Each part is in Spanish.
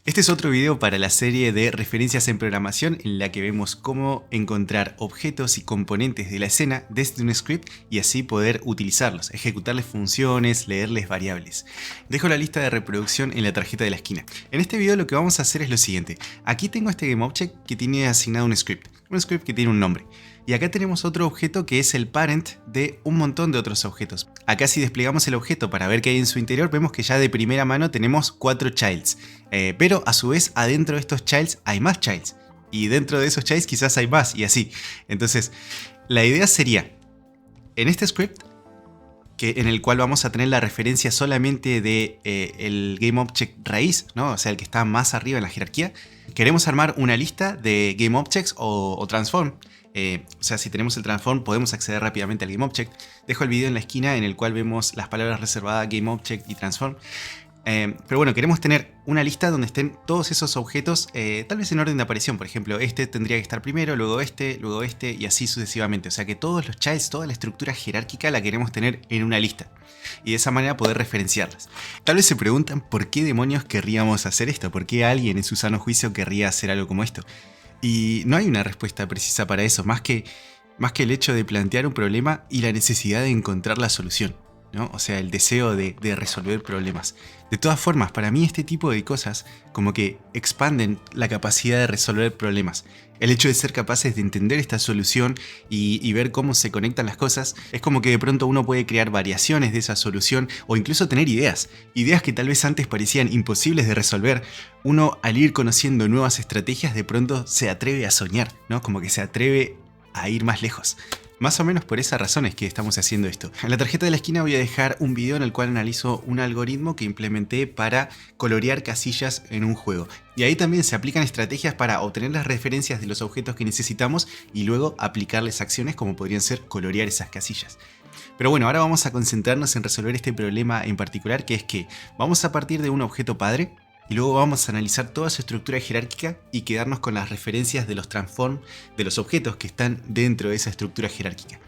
Este es otro video para la serie de referencias en programación en la que vemos cómo encontrar objetos y componentes de la escena desde un script y así poder utilizarlos, ejecutarles funciones, leerles variables. Dejo la lista de reproducción en la tarjeta de la esquina. En este video lo que vamos a hacer es lo siguiente. Aquí tengo este GameObject que tiene asignado un script que tiene un nombre. Y acá tenemos otro objeto que es el parent de un montón de otros objetos. Acá si desplegamos el objeto para ver qué hay en su interior, vemos que ya de primera mano tenemos 4 childs. Pero a su vez adentro de estos childs hay más childs. Y dentro de esos childs quizás hay más y así. Entonces la idea sería, en este script, en el cual vamos a tener la referencia solamente de el GameObject raíz, ¿no? O sea, el que está más arriba en la jerarquía, queremos armar una lista de GameObjects o transform. O sea, si tenemos el transform podemos acceder rápidamente al GameObject. Dejo el video en la esquina en el cual vemos las palabras reservadas GameObject y transform. Pero bueno, queremos tener una lista donde estén todos esos objetos, tal vez en orden de aparición. Por ejemplo, este tendría que estar primero, luego este y así sucesivamente. O sea que todos los childs, toda la estructura jerárquica la queremos tener en una lista. Y de esa manera poder referenciarlas. Tal vez se preguntan por qué demonios querríamos hacer esto. ¿Por qué alguien en su sano juicio querría hacer algo como esto? Y no hay una respuesta precisa para eso, más que el hecho de plantear un problema y la necesidad de encontrar la solución, ¿no? O sea, el deseo de resolver problemas. De todas formas, para mí este tipo de cosas como que expanden la capacidad de resolver problemas. El hecho de ser capaces de entender esta solución y ver cómo se conectan las cosas, es como que de pronto uno puede crear variaciones de esa solución o incluso tener ideas que tal vez antes parecían imposibles de resolver. Uno, al ir conociendo nuevas estrategias, de pronto se atreve a soñar, ¿no? Como que se atreve a ir más lejos. Más o menos por esa razón es que estamos haciendo esto. En la tarjeta de la esquina voy a dejar un video en el cual analizo un algoritmo que implementé para colorear casillas en un juego. Y ahí también se aplican estrategias para obtener las referencias de los objetos que necesitamos y luego aplicarles acciones como podrían ser colorear esas casillas. Pero bueno, ahora vamos a concentrarnos en resolver este problema en particular, que es que vamos a partir de un objeto padre y luego vamos a analizar toda su estructura jerárquica y quedarnos con las referencias de los transform de los objetos que están dentro de esa estructura jerárquica.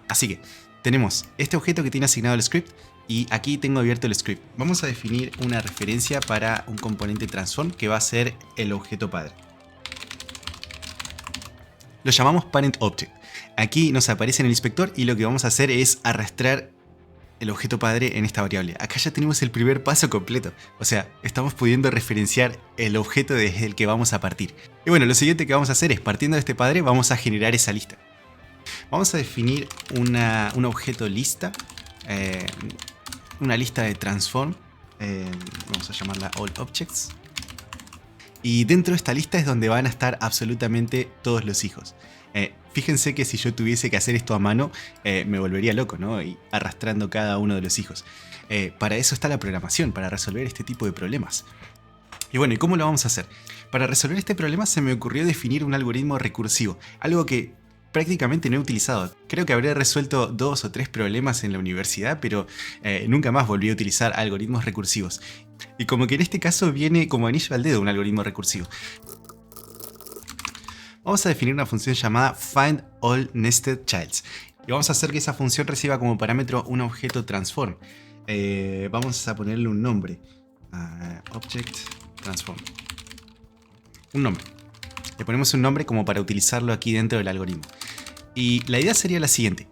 Así que tenemos este objeto que tiene asignado el script y aquí tengo abierto el script. Vamos a definir una referencia para un componente transform que va a ser el objeto padre. Lo llamamos parent object. Aquí nos aparece en el inspector y lo que vamos a hacer es arrastrar el objeto padre en esta variable. Acá ya tenemos el primer paso completo. O sea, estamos pudiendo referenciar el objeto desde el que vamos a partir. Y bueno, lo siguiente que vamos a hacer es, partiendo de este padre, vamos a generar esa lista. Vamos a definir un objeto lista. Una lista de transform. Vamos a llamarla all objects. Y dentro de esta lista es donde van a estar absolutamente todos los hijos. Fíjense que si yo tuviese que hacer esto a mano, me volvería loco, ¿no? Y arrastrando cada uno de los hijos. Para eso está la programación, para resolver este tipo de problemas. Y bueno, ¿y cómo lo vamos a hacer? Para resolver este problema se me ocurrió definir un algoritmo recursivo, algo que prácticamente no he utilizado. Creo que habré resuelto 2 o 3 problemas en la universidad, pero nunca más volví a utilizar algoritmos recursivos. Y como que en este caso viene como anillo al dedo un algoritmo recursivo. Vamos a definir una función llamada findAllNestedChilds y vamos a hacer que esa función reciba como parámetro un objeto transform. Vamos a ponerle un nombre, object transform. Un nombre. Le ponemos un nombre como para utilizarlo aquí dentro del algoritmo. Y la idea sería la siguiente.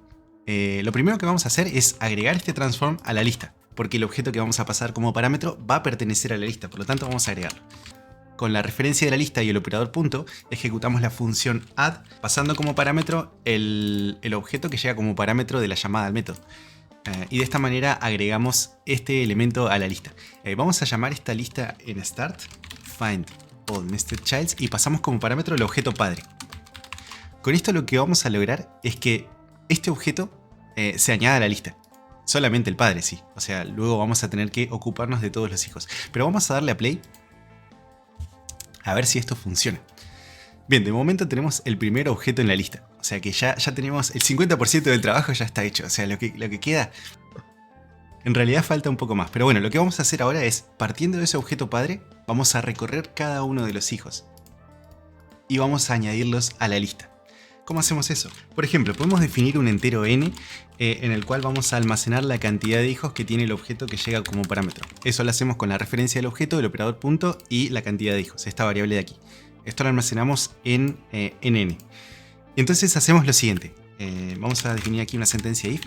Lo primero que vamos a hacer es agregar este transform a la lista, porque el objeto que vamos a pasar como parámetro va a pertenecer a la lista, por lo tanto vamos a agregarlo. Con la referencia de la lista y el operador punto, ejecutamos la función add, pasando como parámetro el objeto que llega como parámetro de la llamada al método. Y de esta manera agregamos este elemento a la lista. Vamos a llamar esta lista en start, findAllNestedChilds, y pasamos como parámetro el objeto padre. Con esto lo que vamos a lograr es que este objeto se añada a la lista. Solamente el padre, sí. O sea, luego vamos a tener que ocuparnos de todos los hijos. Pero vamos a darle a play a ver si esto funciona. Bien, de momento tenemos el primer objeto en la lista. O sea que ya tenemos el 50% del trabajo ya está hecho. O sea, lo que queda... En realidad falta un poco más. Pero bueno, lo que vamos a hacer ahora es, partiendo de ese objeto padre, vamos a recorrer cada uno de los hijos. Y vamos a añadirlos a la lista. ¿Cómo hacemos eso? Por ejemplo, podemos definir un entero n en el cual vamos a almacenar la cantidad de hijos que tiene el objeto que llega como parámetro. Eso lo hacemos con la referencia del objeto, el operador punto y la cantidad de hijos, esta variable de aquí. Esto lo almacenamos en n. Y entonces hacemos lo siguiente. Vamos a definir aquí una sentencia if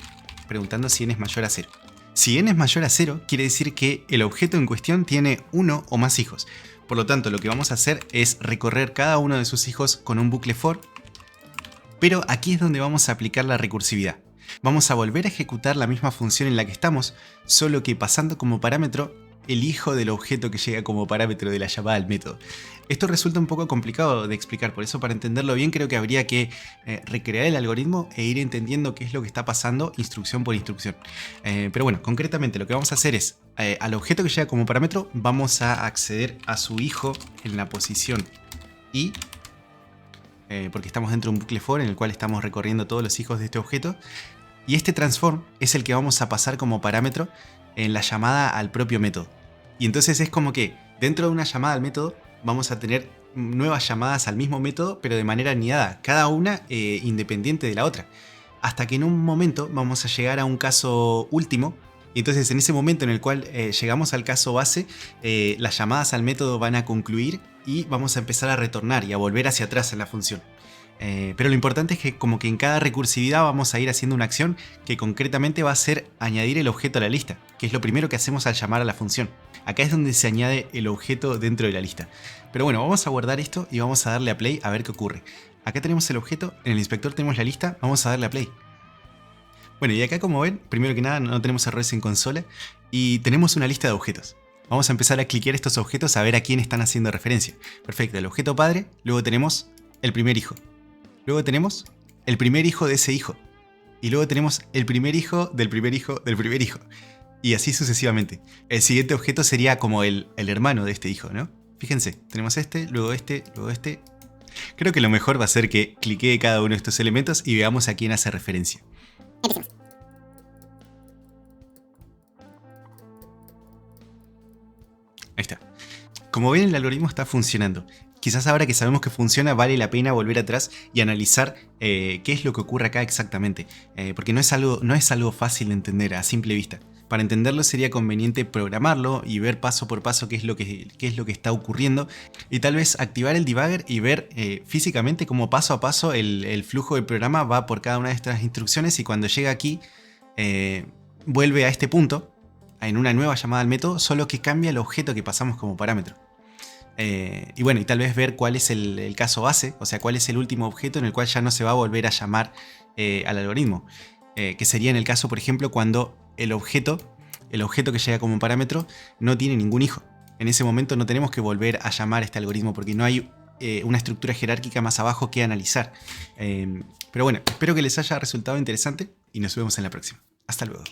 preguntando si n es mayor a 0. Si n es mayor a 0, quiere decir que el objeto en cuestión tiene uno o más hijos. Por lo tanto, lo que vamos a hacer es recorrer cada uno de sus hijos con un bucle for. Pero aquí es donde vamos a aplicar la recursividad. Vamos a volver a ejecutar la misma función en la que estamos, solo que pasando como parámetro el hijo del objeto que llega como parámetro de la llamada al método. Esto resulta un poco complicado de explicar, por eso para entenderlo bien creo que habría que recrear el algoritmo e ir entendiendo qué es lo que está pasando instrucción por instrucción. Pero bueno, concretamente lo que vamos a hacer es, al objeto que llega como parámetro vamos a acceder a su hijo en la posición i, porque estamos dentro de un bucle for en el cual estamos recorriendo todos los hijos de este objeto, y este transform es el que vamos a pasar como parámetro en la llamada al propio método. Y entonces es como que dentro de una llamada al método vamos a tener nuevas llamadas al mismo método, pero de manera anidada, cada una independiente de la otra, hasta que en un momento vamos a llegar a un caso último. Y entonces en ese momento en el cual llegamos al caso base, las llamadas al método van a concluir y vamos a empezar a retornar y a volver hacia atrás en la función. Pero lo importante es que como que en cada recursividad vamos a ir haciendo una acción que concretamente va a ser añadir el objeto a la lista, que es lo primero que hacemos al llamar a la función. Acá es donde se añade el objeto dentro de la lista. Pero bueno, vamos a guardar esto y vamos a darle a play a ver qué ocurre. Acá tenemos el objeto, en el inspector tenemos la lista, vamos a darle a play. Bueno, y acá como ven, primero que nada no tenemos errores en consola y tenemos una lista de objetos. Vamos a empezar a cliquear estos objetos a ver a quién están haciendo referencia. Perfecto, el objeto padre, luego tenemos el primer hijo. Luego tenemos el primer hijo de ese hijo. Y luego tenemos el primer hijo del primer hijo del primer hijo. Y así sucesivamente. El siguiente objeto sería como el hermano de este hijo, ¿no? Fíjense, tenemos este, luego este, luego este. Creo que lo mejor va a ser que cliquee cada uno de estos elementos y veamos a quién hace referencia. Empecemos. Ahí está. Como ven, el algoritmo está funcionando. Quizás ahora que sabemos que funciona vale la pena volver atrás y analizar qué es lo que ocurre acá exactamente. Porque no es algo fácil de entender a simple vista. Para entenderlo sería conveniente programarlo y ver paso por paso qué es lo que está ocurriendo. Y tal vez activar el debugger y ver físicamente cómo paso a paso el flujo del programa va por cada una de estas instrucciones. Y cuando llega aquí vuelve a este punto en una nueva llamada al método, solo que cambia el objeto que pasamos como parámetro. Y bueno, y tal vez ver cuál es el caso base, o sea, cuál es el último objeto en el cual ya no se va a volver a llamar al algoritmo. Que sería en el caso, por ejemplo, cuando el objeto que llega como parámetro no tiene ningún hijo. En ese momento no tenemos que volver a llamar a este algoritmo porque no hay una estructura jerárquica más abajo que analizar. Pero bueno, espero que les haya resultado interesante y nos vemos en la próxima. Hasta luego.